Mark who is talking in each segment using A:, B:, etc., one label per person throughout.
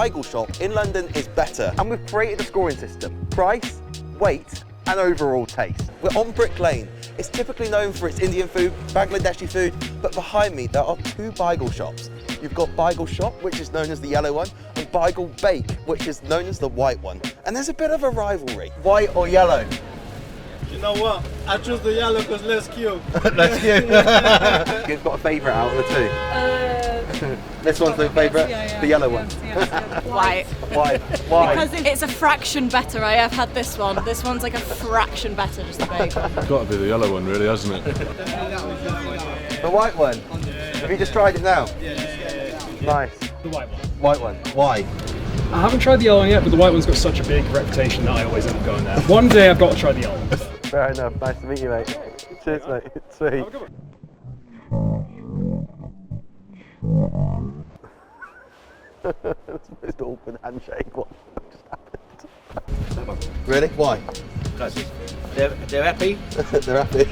A: bagel shop in London is better. And we've created a scoring system: price, weight, and overall taste. We're on Brick Lane. It's typically known for its Indian food, Bangladeshi food, but behind me there are two bagel shops. You've got Beigel Shop, which is known as the yellow one, and Beigel Bake, which is known as the white one. And there's a bit of a rivalry. White or yellow?
B: You know what? I choose the yellow because less cute.
A: Less cute. You've got a favourite out of the two? This one's the favourite? The yellow one?
C: White.
A: Why? Why?
C: Because it's a fraction better. I have had this one. This one's like a fraction better, just the bagel.
D: It's got to be the yellow one, really, hasn't it?
A: The white one? Have you just tried it now? Nice.
E: The white one.
A: White one. Why?
E: I haven't tried the yellow one yet, but the white one's got such a big reputation that I always end up going there. One day I've got to try the yellow one.
A: Fair enough. Nice to meet you, mate. Cheers, mate. Sweet. That's the most awkward handshake. What just happened? Really? Why?
F: Because they're happy.
A: They're happy.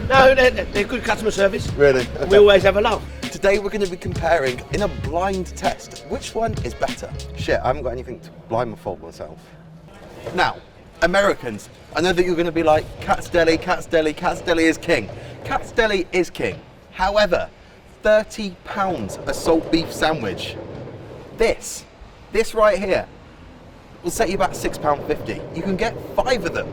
F: No, they're good customer service.
A: Really?
F: We always have a laugh.
A: Today we're going to be comparing, in a blind test, which one is better. Shit, I haven't got anything to blindfold myself. Now, Americans, I know that you're going to be like, Cat's Deli, Cat's Deli, Cat's Deli is king. Cat's Deli is king. However, £30 a salt beef sandwich. This right here will set you back £6.50. You can get 5 of them.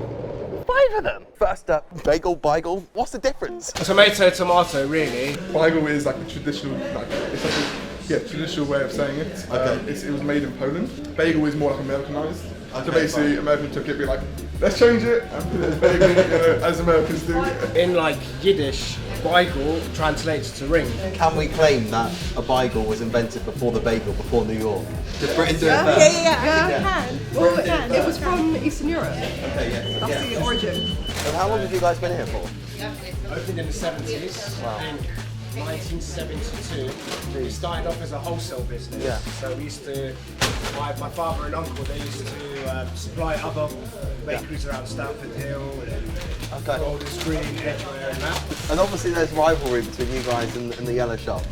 A: 5 of them. First up, bagel. What's the difference?
G: Tomato, really.
D: Beigel is like a traditional, traditional way of saying it.
A: Okay.
D: It was made in Poland. Bagel is more like Americanized.
A: Okay,
D: So basically, Americans took it, be like, let's change it and put it as bagel, as Americans do.
G: In like Yiddish, bagel translates to ring.
A: Can we claim that a bagel was invented before the bagel, before New York? Did Britain do it first?
H: Yeah. Well, it was from Eastern Europe.
A: Okay, yeah.
H: That's the origin.
A: And how long have you guys been here for?
G: Opened in the 70s.
A: Wow.
G: In 1972. We started off as a wholesale business.
A: Yeah.
G: So we used to, my father and uncle, they used to supply other bakeries around Stamford Hill and Golders Green, Edgware and that.
A: And obviously there's rivalry between you guys and the yellow shop.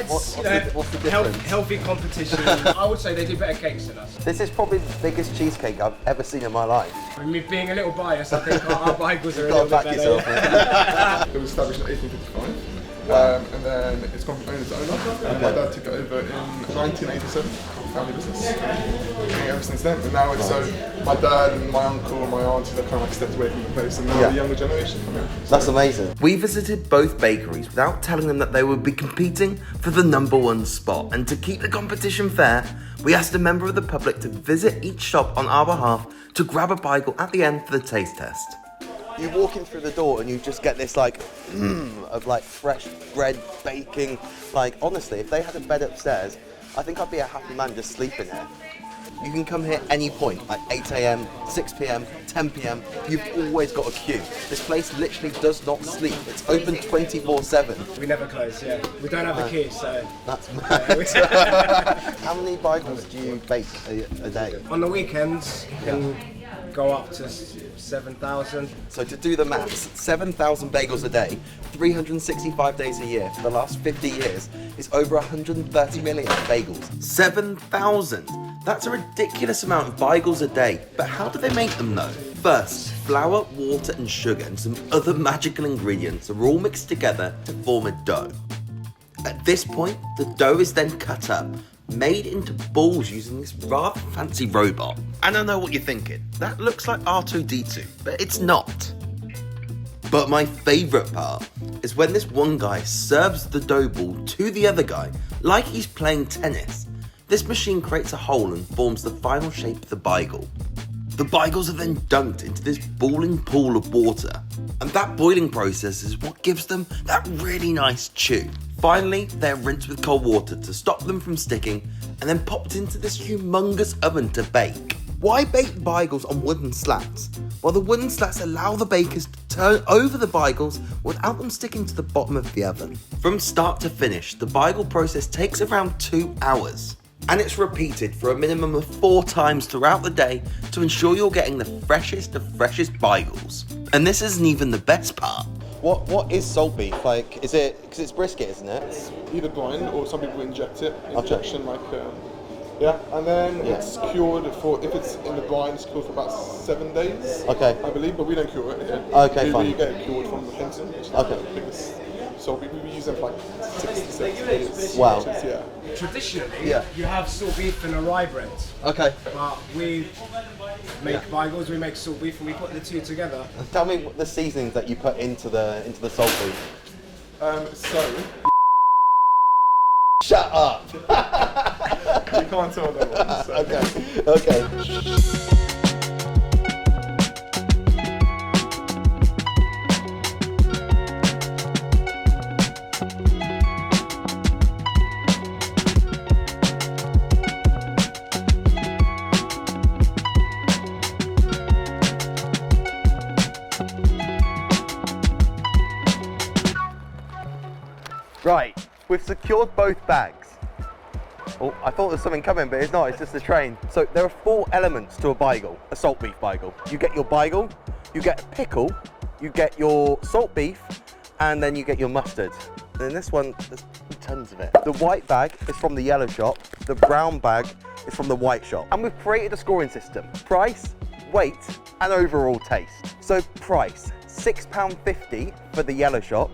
A: What's the difference?
G: Healthy competition. I would say they do better cakes than us.
A: This is probably the biggest cheesecake I've ever seen in my life.
G: With me being a little biased, I think our bagels are a
A: You've
G: little
A: got
G: bit
A: to back
G: better.
A: yourself, mate.
D: It was established in 1855. And then it's gone from owner to owner. My dad took it over in 1987, family business. Ever since then, and now it's so my dad and my uncle and my auntie that kind of like stepped away from the place, and now the younger generation come in.
A: That's amazing. We visited both bakeries without telling them that they would be competing for the #1 spot, and to keep the competition fair, we asked a member of the public to visit each shop on our behalf to grab a bagel at the end for the taste test. You walk in through the door and you just get this like, of like fresh bread baking. Like honestly, if they had a bed upstairs, I think I'd be a happy man just sleeping here. You can come here any point, like 8 a.m, 6 p.m, 10 p.m. You've always got a queue. This place literally does not sleep. It's open 24/7.
G: We never close, yeah. We don't have a key, so...
A: That's mad. How many bagels do you bake a day?
G: On the weekends, you can go up to 7,000.
A: So to do the maths, 7,000 bagels a day, 365 days a year for the last 50 years is over 130 million bagels. 7,000! That's a ridiculous amount of bagels a day. But how do they make them though? First, flour, water and sugar and some other magical ingredients are all mixed together to form a dough. At this point, the dough is then cut up, made into balls using this rather fancy robot. And I know what you're thinking, that looks like R2-D2, but it's not. But my favourite part is when this one guy serves the dough ball to the other guy like he's playing tennis. This machine creates a hole and forms the final shape of the bagel. The bagels are then dunked into this boiling pool of water, and that boiling process is what gives them that really nice chew. Finally, they're rinsed with cold water to stop them from sticking, and then popped into this humongous oven to bake. Why bake bagels on wooden slats? Well, the wooden slats allow the bakers to turn over the bagels without them sticking to the bottom of the oven. From start to finish, the bagel process takes around 2 hours. And it's repeated for a minimum of 4 times throughout the day to ensure you're getting the freshest of freshest bagels. And this isn't even the best part. What is salt beef? Like, is it, because it's brisket, isn't it?
D: Either blind or some people inject it. Injection, like Yeah, and then it's cured for, if it's in the brine, it's cured for about 7 days.
A: Okay.
D: I believe, but we don't cure it here.
A: Okay, fine.
D: We get it cured from Hinton, which is the biggest. So we use them for like 6 to 7 years.
A: Wow.
D: Yeah.
G: Traditionally, you have salt beef and a rye bread.
A: Okay.
G: But we make bagels, we make salt beef, and we put the two together.
A: Tell me what the seasonings that you put into the salt beef.
D: So.
A: Shut up.
D: You can't tell that one. So.
A: Okay. Right, we've secured both bags. Oh, I thought there was something coming, but it's not, it's just the train. So there are 4 elements to a bagel, a salt beef bagel. You get your bagel, you get a pickle, you get your salt beef, and then you get your mustard. And in this one, there's tons of it. The white bag is from the yellow shop, the brown bag is from the white shop. And we've created a scoring system. Price, weight, and overall taste. So price, £6.50 for the yellow shop,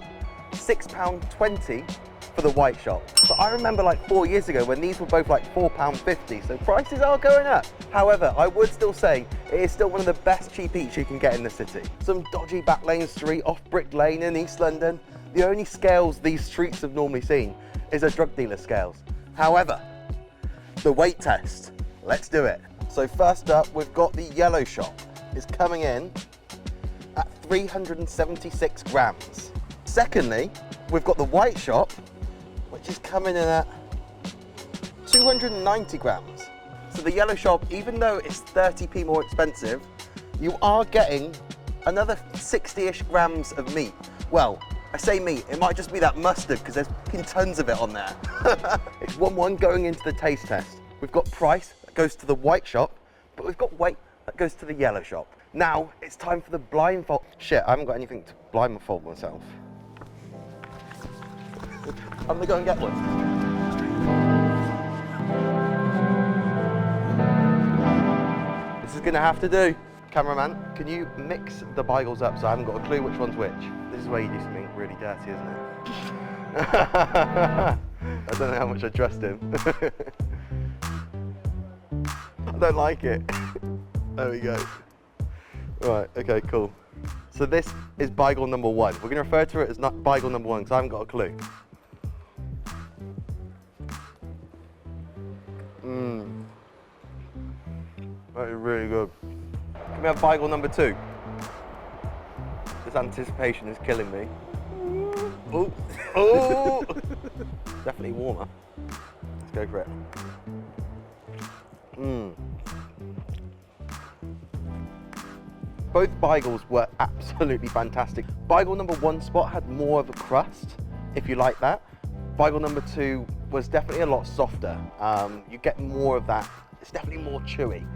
A: £6.20 for the white shop. But I remember like 4 years ago when these were both like £4.50, so prices are going up. However, I would still say it is still one of the best cheap eats you can get in the city. Some dodgy back lane street off Brick Lane in East London. The only scales these streets have normally seen is a drug dealer scales. However, the weight test, let's do it. So first up, we've got the yellow shop. It's coming in at 376 grams. Secondly, we've got the white shop, which is coming in at 290 grams. So the yellow shop, even though it's 30p more expensive, you are getting another 60-ish grams of meat. Well, I say meat, it might just be that mustard because there's been tons of it on there. It's 1-1 going into the taste test. We've got price that goes to the white shop, but we've got weight that goes to the yellow shop. Now, it's time for the blindfold. Shit, I haven't got anything to blindfold myself. I'm gonna go and get one. This is gonna have to do. Cameraman, can you mix the bagels up so I haven't got a clue which one's which? This is where you do something really dirty, isn't it? I don't know how much I trust him. I don't like it. There we go. Right, okay, cool. So this is bagel number 1. We're gonna refer to it as not bagel number 1 because I haven't got a clue. That is really good. Can we have bagel number 2? This anticipation is killing me. Oh, oh! Definitely warmer. Let's go for it. Both bagels were absolutely fantastic. Bagel number 1 spot had more of a crust, if you like that. Bagel number 2 was definitely a lot softer. You get more of that, it's definitely more chewy.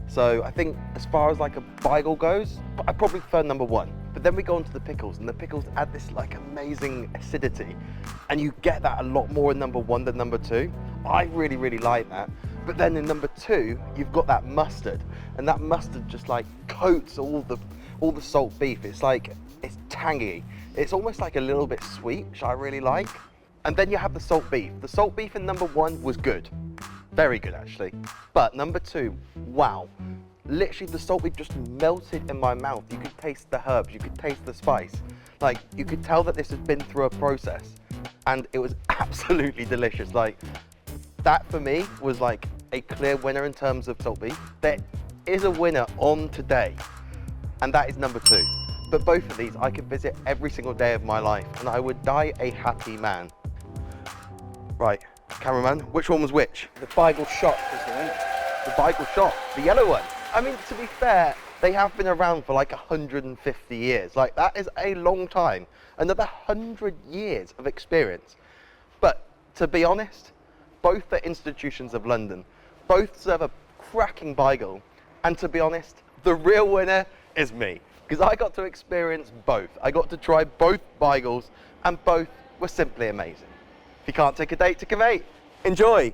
A: So I think as far as like a bagel goes, I probably prefer number 1. But then we go on to the pickles, and the pickles add this like amazing acidity. And you get that a lot more in number 1 than number 2. I really, really like that. But then in number 2, you've got that mustard, and that mustard just like coats all the salt beef. It's like, it's tangy. It's almost like a little bit sweet, which I really like. And then you have the salt beef. The salt beef in number 1 was good. Very good actually. But number 2, wow. Literally the salt beef just melted in my mouth. You could taste the herbs, you could taste the spice. Like, you could tell that this has been through a process, and it was absolutely delicious. Like, that for me was like a clear winner in terms of salt beef. There is a winner on today, and that is number 2. But both of these I could visit every single day of my life, and I would die a happy man. Right, cameraman, which one was which?
F: The bagel shop is the one.
A: The bagel shop, the yellow one. I mean, to be fair, they have been around for like 150 years. Like, that is a long time. Another 100 years of experience. But to be honest, both are institutions of London. Both serve a cracking bagel. And to be honest, the real winner is me. Because I got to experience both. I got to try both bagels, and both were simply amazing. If you can't take a date, take a mate. Enjoy.